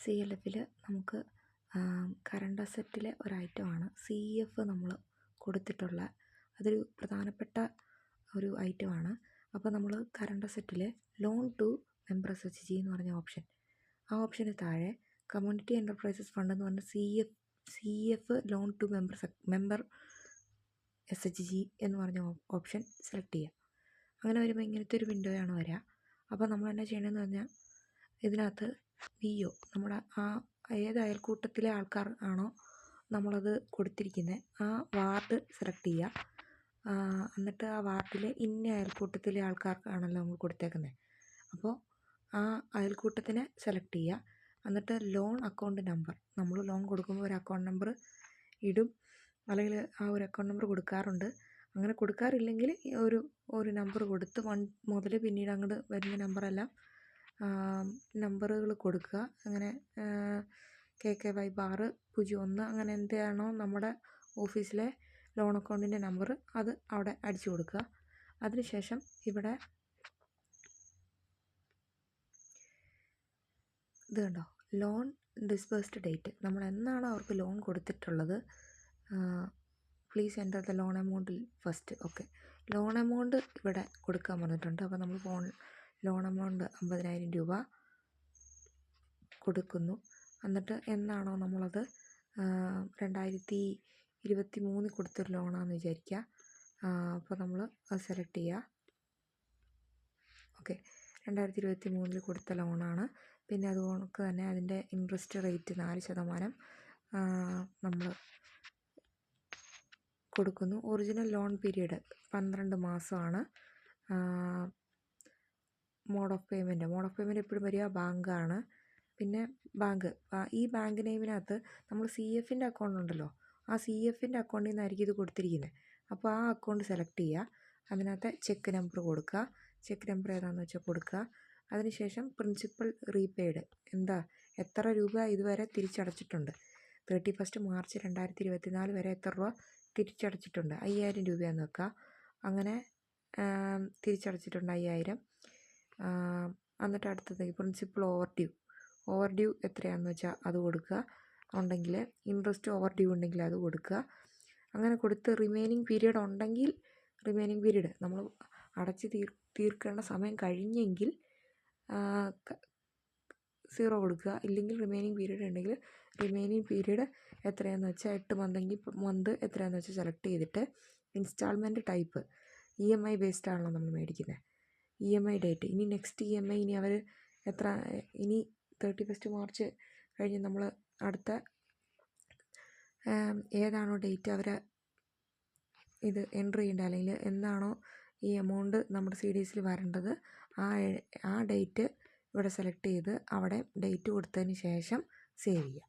CLF-ൽ നമുക്ക് കറണ്ട് അസറ്റിലെ ഒരു ഐറ്റമാണ് CF നമ്മൾ കൊടുത്തിട്ടുള്ള അതൊരു പ്രധാനപ്പെട്ട ഒരു ഐറ്റമാണ്. അപ്പോൾ നമ്മൾ കറണ്ട് അസറ്റിൽ ലോൺ ടു മെമ്പർ SHG എന്ന് പറഞ്ഞ ഓപ്ഷൻ, ആ ഓപ്ഷന് താഴെ കമ്മ്യൂണിറ്റി എൻ്റർപ്രൈസസ് ഫണ്ട് എന്ന് പറഞ്ഞ CF loan to member SHG എന്ന് പറഞ്ഞ ഓപ്ഷൻ സെലക്ട് ചെയ്യുക. അങ്ങനെ വരുമ്പോൾ ഇങ്ങനത്തെ ഒരു വിൻഡോയാണ് വരിക. അപ്പോൾ നമ്മൾ എന്നാ ചെയ്യണമെന്ന് പറഞ്ഞാൽ ഇതിനകത്ത് VO നമ്മുടെ ആ ഏത് അയൽക്കൂട്ടത്തിലെ ആൾക്കാർ ആണോ നമ്മളത് കൊടുത്തിരിക്കുന്നത് ആ വാർഡ് സെലക്ട് ചെയ്യുക. എന്നിട്ട് ആ വാർഡിലെ ഇന്ന അയൽക്കൂട്ടത്തിലെ ആൾക്കാർക്കാണല്ലോ നമ്മൾ കൊടുത്തേക്കുന്നത്. അപ്പോൾ ആ അയൽക്കൂട്ടത്തിനെ സെലക്ട് ചെയ്യുക. എന്നിട്ട് ലോൺ അക്കൗണ്ട് നമ്പർ, നമ്മൾ ലോൺ കൊടുക്കുമ്പോൾ ഒരു അക്കൗണ്ട് നമ്പർ ഇടും, അല്ലെങ്കിൽ ആ ഒരു അക്കൗണ്ട് നമ്പർ കൊടുക്കാറുണ്ട്. അങ്ങനെ കൊടുക്കാറില്ലെങ്കിൽ ഒരു നമ്പർ കൊടുത്ത് 1 മുതൽ പിന്നീട് അങ്ങോട്ട് വരുന്ന നമ്പറെല്ലാം നമ്പറുകൾ കൊടുക്കുക. അങ്ങനെ KKY ബാർ 01 അങ്ങനെ എന്താണോ നമ്മുടെ ഓഫീസിലെ ലോൺ അക്കൗണ്ടിൻ്റെ നമ്പർ അത് അവിടെ അടിച്ചു കൊടുക്കുക. അതിനുശേഷം ഇവിടെ ഇത് കണ്ടോ, ലോൺ ഡിസ്ബേഴ്സ്ഡ് ഡേറ്റ്, നമ്മൾ എന്നാണോ അവർക്ക് ലോൺ കൊടുത്തിട്ടുള്ളത് please enter the loan amount first. Okay, loan amount ഇവിടെ കൊടുക്കാൻ പറഞ്ഞിട്ടുണ്ട്. അപ്പോൾ നമ്മൾ ലോൺ എമൗണ്ട് 50,000 രൂപ കൊടുക്കുന്നു. എന്നിട്ട് എന്നാണോ നമ്മളത് 2023 കൊടുത്തൊരു ലോണാണെന്ന് വിചാരിക്കുക. അപ്പോൾ നമ്മൾ അത് സെലക്ട് ചെയ്യുക. ഓക്കെ, 2023 കൊടുത്ത ലോണാണ്. പിന്നെ അതുകൊണ്ട് തന്നെ അതിൻ്റെ ഇൻട്രസ്റ്റ് റേറ്റ് 4% നമ്മൾ കൊടുക്കുന്നു. ഒറിജിനൽ ലോൺ പീരീഡ് 12 മാസമാണ്. മോഡ് ഓഫ് പേയ്മെൻറ്റ് എപ്പോഴും വരിക ബാങ്കാണ്. പിന്നെ ഈ ബാങ്ക് നെയിമിനകത്ത് നമ്മൾ CFൻ്റെ അക്കൗണ്ട് ഉണ്ടല്ലോ, ആ CFൻ്റെ അക്കൗണ്ടിൽ നിന്നായിരിക്കും ഇത് കൊടുത്തിരിക്കുന്നത്. അപ്പോൾ ആ അക്കൗണ്ട് സെലക്ട് ചെയ്യുക. അതിനകത്ത് ചെക്ക് നമ്പർ കൊടുക്കുക. ചെക്ക് നമ്പർ ഏതാണെന്ന് വെച്ചാൽ കൊടുക്കുക. അതിനുശേഷം പ്രിൻസിപ്പൽ റീപെയ്ഡ് എത്ര രൂപ ഇതുവരെ തിരിച്ചടച്ചിട്ടുണ്ട്, 31 മാർച്ച് 2024 വരെ എത്ര രൂപ തിരിച്ചടച്ചിട്ടുണ്ട്, 5,000 രൂപയാണെന്ന് വെക്കുക. അങ്ങനെ തിരിച്ചടച്ചിട്ടുണ്ട് 5,000. എന്നിട്ട് അടുത്തത് പ്രിൻസിപ്പൽ ഓവർ ഡ്യൂ എത്രയാണെന്ന് വെച്ചാൽ അത് കൊടുക്കുക. ഉണ്ടെങ്കിൽ ഇൻട്രസ്റ്റ് ഓവർ ഡ്യൂ ഉണ്ടെങ്കിൽ അത് കൊടുക്കുക. അങ്ങനെ കൊടുത്ത് റിമൈനിങ് പീരീഡ് ഉണ്ടെങ്കിൽ റിമൈനിങ് പീരീഡ് നമ്മൾ അടച്ച് തീർക്കേണ്ട സമയം കഴിഞ്ഞെങ്കിൽ 0 കൊടുക്കുക. ഇല്ലെങ്കിൽ റിമൈനിങ് പീരീഡ് ഉണ്ടെങ്കിൽ റിമൈനിങ് പീരീഡ് എത്രയാണെന്ന് വെച്ചാൽ 8 മന്തെങ്കിൽ മന്ത് എത്രയാണെന്ന് വെച്ചാൽ സെലക്ട് ചെയ്തിട്ട് ഇൻസ്റ്റാൾമെൻറ്റ് ടൈപ്പ് EMI ബേസ്ഡ് ആണല്ലോ നമ്മൾ മേടിക്കുന്നത്. EMI ഡേറ്റ് ഇനി നെക്സ്റ്റ് EMI ഇനി അവർ ഇനി 31 മാർച്ച് കഴിഞ്ഞ് നമ്മൾ അടുത്ത ഏതാണോ ഡേറ്റ് അവർ ഇത് എൻ്റർ ചെയ്യേണ്ടത്, അല്ലെങ്കിൽ എന്നാണോ ഈ എമൗണ്ട് നമ്മുടെ CDSൽ വരേണ്ടത് ആ ഡേറ്റ് ഇവിടെ സെലക്ട് ചെയ്ത് അവിടെ ഡേറ്റ് കൊടുത്തതിന് ശേഷം സേവ് ചെയ്യുക.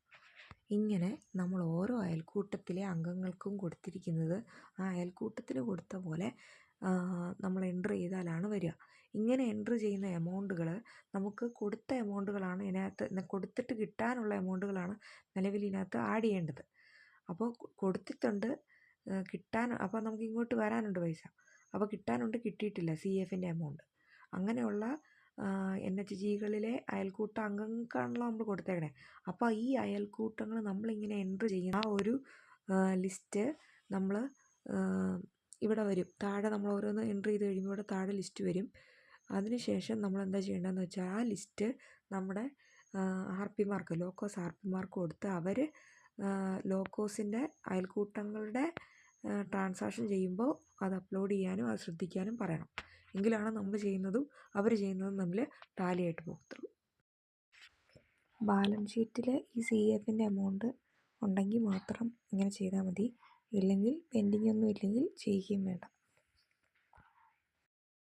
ഇങ്ങനെ നമ്മൾ ഓരോ അയൽക്കൂട്ടത്തിലെ അംഗങ്ങൾക്കും കൊടുത്തിരിക്കുന്നത് ആ അയൽക്കൂട്ടത്തിന് കൊടുത്ത പോലെ നമ്മൾ എൻ്റർ ചെയ്താലാണ് വരിക. ഇങ്ങനെ എൻ്റർ ചെയ്യുന്ന എമൗണ്ടുകൾ നമുക്ക് കൊടുത്ത എമൗണ്ടുകളാണ് ഇതിനകത്ത് കൊടുത്തിട്ട് കിട്ടാനുള്ള എമൗണ്ടുകളാണ് നിലവിൽ ഇതിനകത്ത് ആഡ് ചെയ്യേണ്ടത്. അപ്പോൾ കൊടുത്തിട്ടുണ്ട് അപ്പോൾ നമുക്ക് ഇങ്ങോട്ട് വരാനുണ്ട് പൈസ, അപ്പോൾ കിട്ടാനുണ്ട്, കിട്ടിയിട്ടില്ല CFൻ്റെ എമൗണ്ട്. അങ്ങനെയുള്ള NHGകളിലെ അയൽക്കൂട്ട അംഗങ്ങൾക്കാണല്ലോ നമ്മൾ കൊടുത്തേക്കണേ. അപ്പോൾ ഈ അയൽക്കൂട്ടങ്ങൾ നമ്മളിങ്ങനെ എൻ്റർ ചെയ്യുന്ന ആ ഒരു ലിസ്റ്റ് നമ്മൾ ഇവിടെ വരും. താഴെ നമ്മൾ ഓരോന്ന് എൻ്റർ ചെയ്ത് കഴിയുമ്പോൾ ഇവിടെ താഴെ ലിസ്റ്റ് വരും. അതിനുശേഷം നമ്മൾ എന്താ ചെയ്യേണ്ടതെന്ന് വെച്ചാൽ ആ ലിസ്റ്റ് നമ്മുടെ ലോക്കോസ് RPമാർക്ക് കൊടുത്ത് അവർ ലോക്കോസിൻ്റെ അയൽക്കൂട്ടങ്ങളുടെ ട്രാൻസാക്ഷൻ ചെയ്യുമ്പോൾ അത് അപ്ലോഡ് ചെയ്യാനും അത് ശ്രദ്ധിക്കാനും പറയണം. എങ്കിലാണ് നമ്മൾ ചെയ്യുന്നതും അവർ ചെയ്യുന്നതും തമ്മിൽ ടാലിയായിട്ട് പോകത്തുള്ളൂ. ബാലൻസ് ഷീറ്റിൽ ഈ CFൻ്റെ എമൗണ്ട് ഉണ്ടെങ്കിൽ മാത്രം ഇങ്ങനെ ചെയ്താൽ മതി. ഇല്ലെങ്കിൽ പെൻഡിങ് ഒന്നും ഇല്ലെങ്കിൽ ചെയ്യുകയും വേണ്ട.